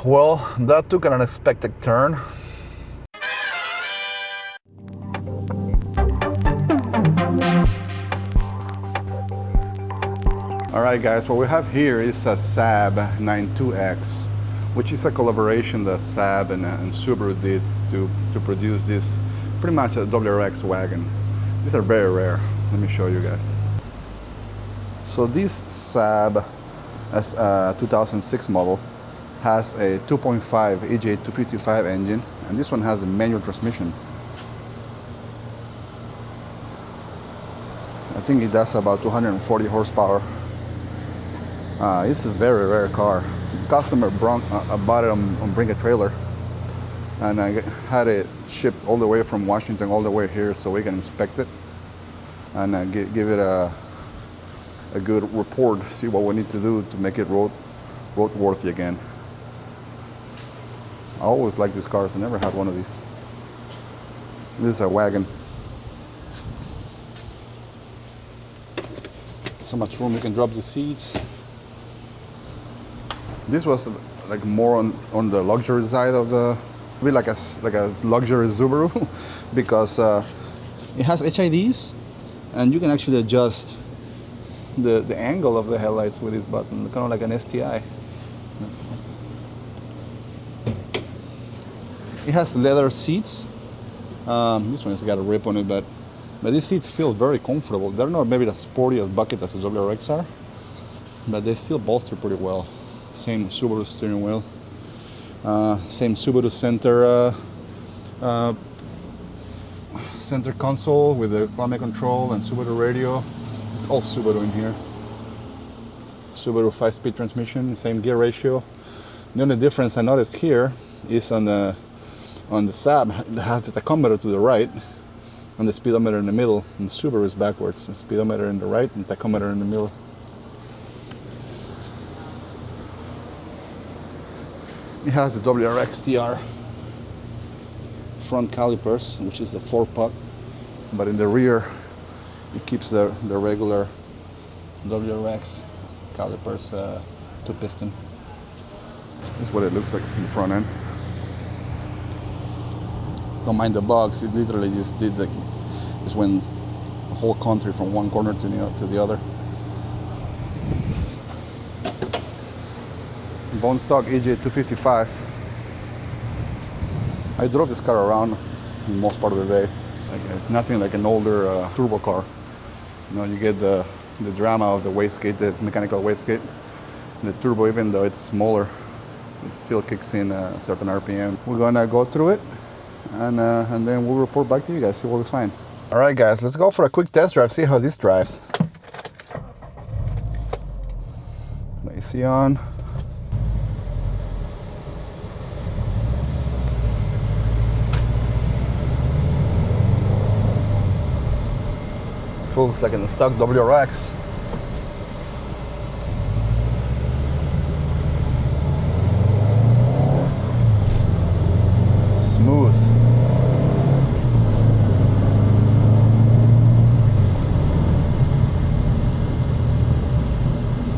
Well, that took an unexpected turn. Alright guys, what we have here is a Saab 92X, which is a collaboration that Saab and Subaru did to produce this pretty much a WRX wagon. These are very rare. Let me show you guys. So this Saab as a 2006 model has a 2.5 EJ255 engine, and this one has a manual transmission. I think it does about 240 horsepower. It's a very rare car. The customer bought it on Bring a Trailer, and I had it shipped all the way from Washington all the way here so we can inspect it and give it a good report, see what we need to do to make it roadworthy again. I always like these cars. I never had one of these. This is a wagon. So much room, you can drop the seats. This was like more on the luxury side of the, a bit like a luxury Subaru because it has HIDs and you can actually adjust the angle of the headlights with this button, kind of like an STI. It has leather seats. This one has got a rip on it, but these seats feel very comfortable. They're not maybe as sporty as bucket as the WRX are, but they still bolster pretty well. Same Subaru steering wheel, same Subaru center console with the climate control and Subaru radio. It's all Subaru in here. Subaru 5-speed transmission, same gear ratio. The only difference I noticed here is on the Saab, it has the tachometer to the right and the speedometer in the middle, and the Subaru is backwards. The speedometer in the right and tachometer in the middle. It has the WRX TR front calipers, which is the 4-puck, but in the rear it keeps the regular WRX calipers 2-piston. This is what it looks like from the front end. Don't mind the bugs, it literally just just went the whole country from one corner to the other. Bone stock EJ255. I drove this car around most part of the day. It's nothing like an older turbo car. You know, you get the drama of the wastegate, the mechanical wastegate. The turbo, even though it's smaller, it still kicks in a certain RPM. We're gonna go through it and then we'll report back to you guys, see what we find. All right, guys, let's go for a quick test drive, see how this drives. AC on. Feels like a stock WRX. Smooth.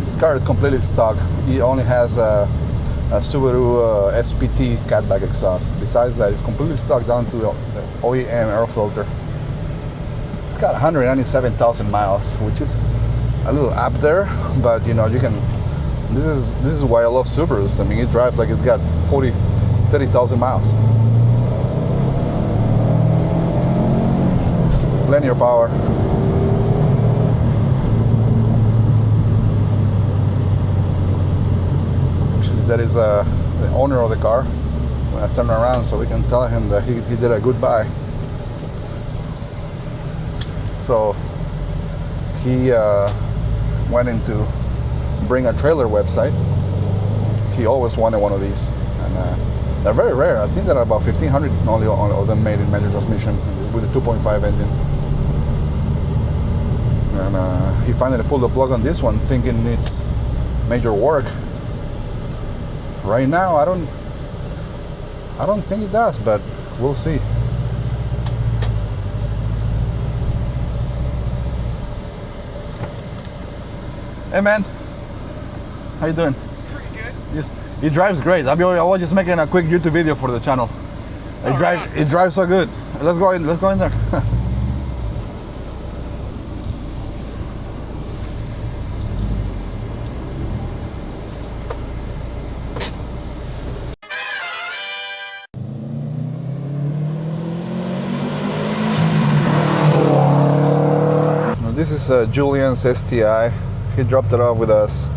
This car is completely stock. It only has a Subaru SPT catback exhaust. Besides that, it's completely stock down to the OEM air filter. It's got 197,000 miles, which is a little up there, but you know, you can. This is why I love Subarus. I mean, it drives like it's got 30,000 miles. Plenty of power. Actually, that is the owner of the car. When I turn around, so we can tell him that he did a good buy. So he went into Bring a Trailer website. He always wanted one of these, and they're very rare. I think there are about 1,500 only of them made in manual transmission with a 2.5 engine. And he finally pulled the plug on this one, thinking it's major work. Right now, I don't think it does, but we'll see. Hey man, how you doing? Pretty good. It drives great. I was just making a quick YouTube video for the channel. It drives so good. Let's go in there. This is Julian's STI. He dropped it off with us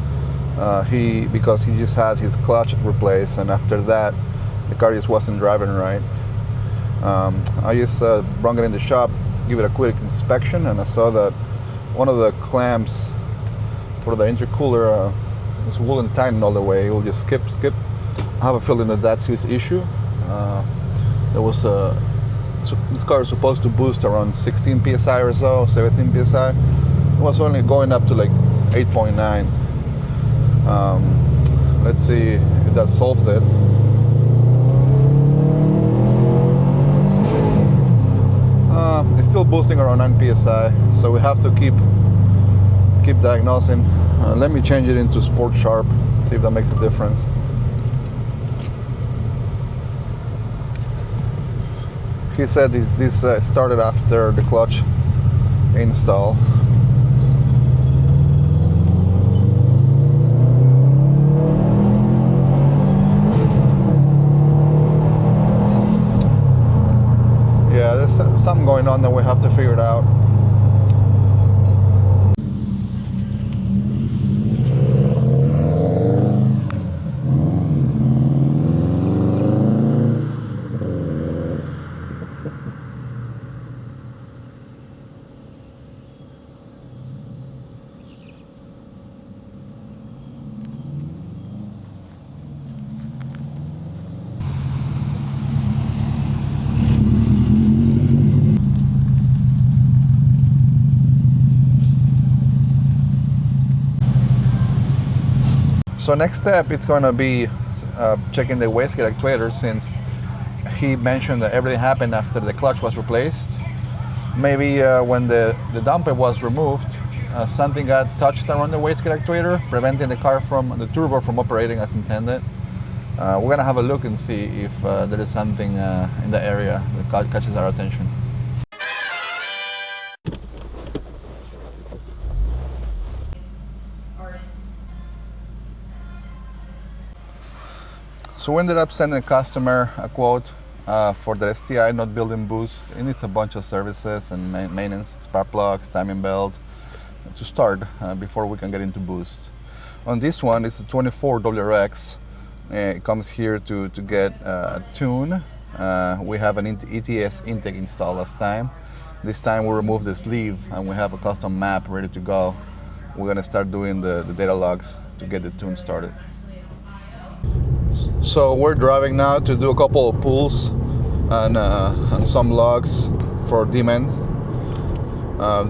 because he just had his clutch replaced, and after that the car just wasn't driving right. I just brought it in the shop, give it a quick inspection, and I saw that one of the clamps for the intercooler wouldn't tighten all the way. It will just skip. I have a feeling that that's his issue. This car is supposed to boost around 16 psi or so, 17 psi. It was only going up to like 8.9. Let's see if that solved it. It's still boosting around 9 psi, so we have to keep diagnosing. Let me change it into Sport Sharp, see if that makes a difference. He said this started after the clutch install. Yeah, there's something going on that we have to figure it out. So next step, it's going to be checking the wastegate actuator, since he mentioned that everything happened after the clutch was replaced. Maybe when the dumper was removed, something got touched around the wastegate actuator, preventing the turbo from operating as intended. We're going to have a look and see if there is something in the area that catches our attention. So we ended up sending a customer a quote for the STI not building boost. It needs a bunch of services and maintenance, spark plugs, timing belt, to start before we can get into boost. On this one, this is 24 WRX. It comes here to get a tune. We have an ETS intake installed last time. This time we removed the sleeve and we have a custom map ready to go. We're gonna start doing the data logs to get the tune started. So we're driving now to do a couple of pulls and some logs for D-Man.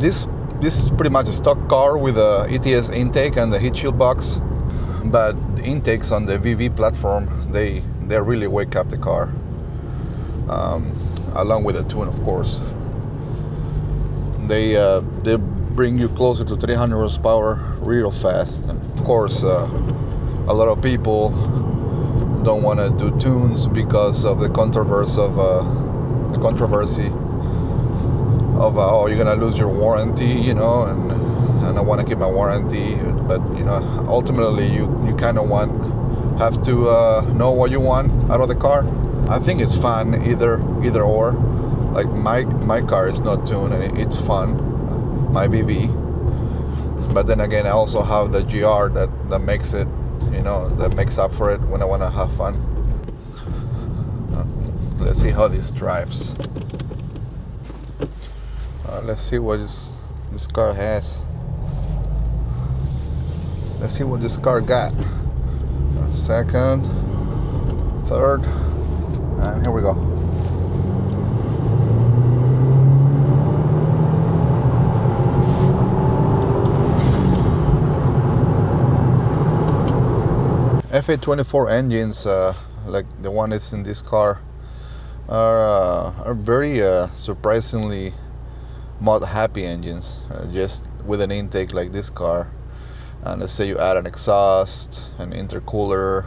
This is pretty much a stock car with a ETS intake and the heat shield box, but the intakes on the VV platform, they really wake up the car, along with the tune, of course. They bring you closer to 300 horsepower real fast. And of course, a lot of people don't want to do tunes because of the controversy of oh, you're gonna lose your warranty, you know, and I want to keep my warranty, but you know, ultimately you kind of have to know what you want out of the car. I think it's fun either or. Like my car is not tuned and it's fun, my BB, but then again I also have the GR that makes it, you know, that makes up for it when I want to have fun. Let's see how this drives. Let's see what this car has. Let's see what this car got. Second, third, and here we go. F824 engines, like the one that's in this car, are very surprisingly mod happy engines. Just with an intake like this car, and let's say you add an exhaust, an intercooler,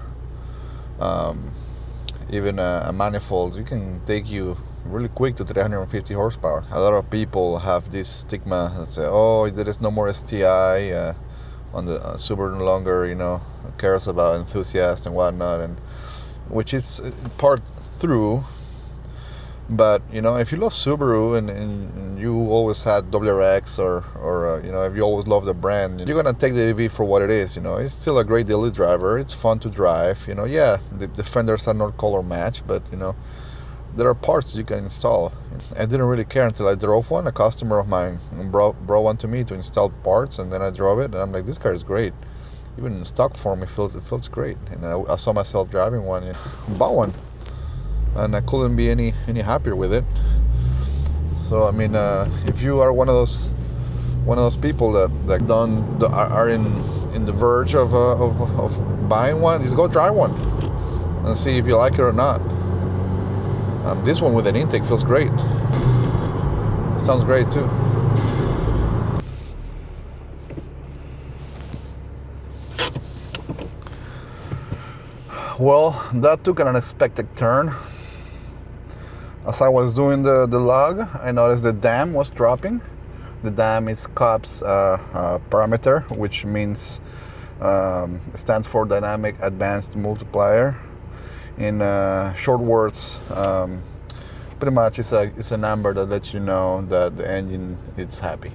Even a manifold, you can take you really quick to 350 horsepower. A lot of people have this stigma that say, oh, there is no more STI on the Subaru no longer, cares about enthusiasts and whatnot, and which is part true. But if you love Subaru and you always had WRX or if you always love the brand, you're gonna take the EV for what it is. It's still a great daily driver. It's fun to drive. Yeah, the fenders are not color matched, but there are parts you can install. I didn't really care until I drove one. A customer of mine brought one to me to install parts, and then I drove it, and I'm like, this car is great. Even in stock form, it feels great. And I saw myself driving one, bought one, and I couldn't be any happier with it. So I mean, if you are one of those people that are in the verge of buying one, just go try one and see if you like it or not. This one with an intake feels great. Sounds great too. Well, that took an unexpected turn. As I was doing the log, I noticed the dam was dropping. The dam is Cobb's parameter, which means stands for Dynamic Advanced Multiplier. In short words, pretty much it's a number that lets you know that the engine is happy.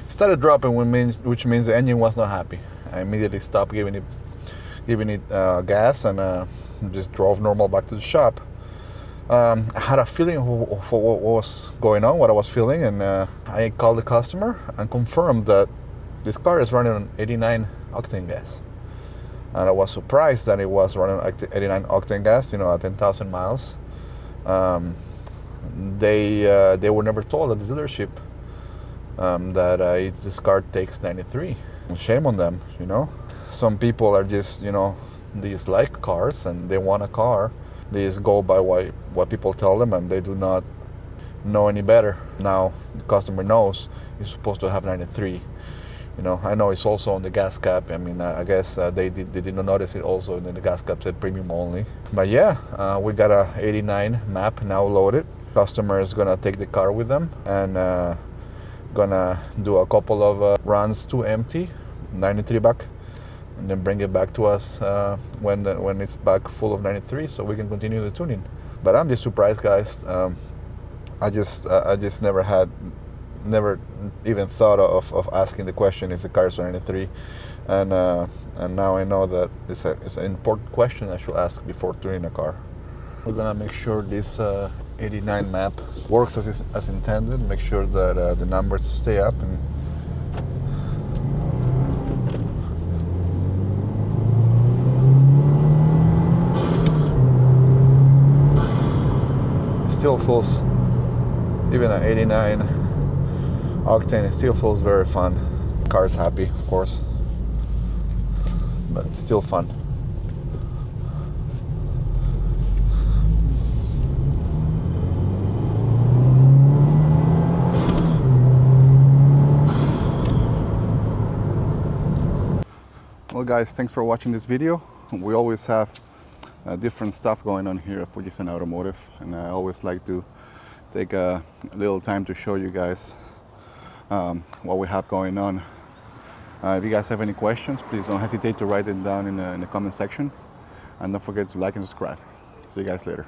It started dropping, which means the engine was not happy. I immediately stopped giving it gas and just drove normal back to the shop. I had a feeling of what was going on, what I was feeling, and I called the customer and confirmed that this car is running on 89 octane gas. And I was surprised that it was running 89 octane gas, at 10,000 miles. They were never told at the dealership that this car takes 93. Shame on them, Some people are just, they just like cars and they want a car. They just go by what people tell them, and they do not know any better. Now the customer knows you're supposed to have 93. I know it's also on the gas cap. I mean, I guess they did not notice it also, and then the gas cap said premium only. But yeah, we got a 89 map now loaded. Customer is gonna take the car with them and gonna do a couple of runs to empty, 93 back, and then bring it back to us when it's back full of 93, so we can continue the tuning. But I'm just surprised, guys. I just never even thought of asking the question if the car is 93, and now I know that it's an important question I should ask before tuning a car. We're gonna make sure this 89 map works as intended. Make sure that the numbers stay up and. Still feels, even at 89 octane, it still feels very fun. Car's happy, of course, but it's still fun. Well guys, thanks for watching this video. We always have different stuff going on here at Fuji-San Automotive, and I always like to take a little time to show you guys what we have going on. If you guys have any questions, please don't hesitate to write it down in the comment section, and don't forget to like and subscribe. See you guys later.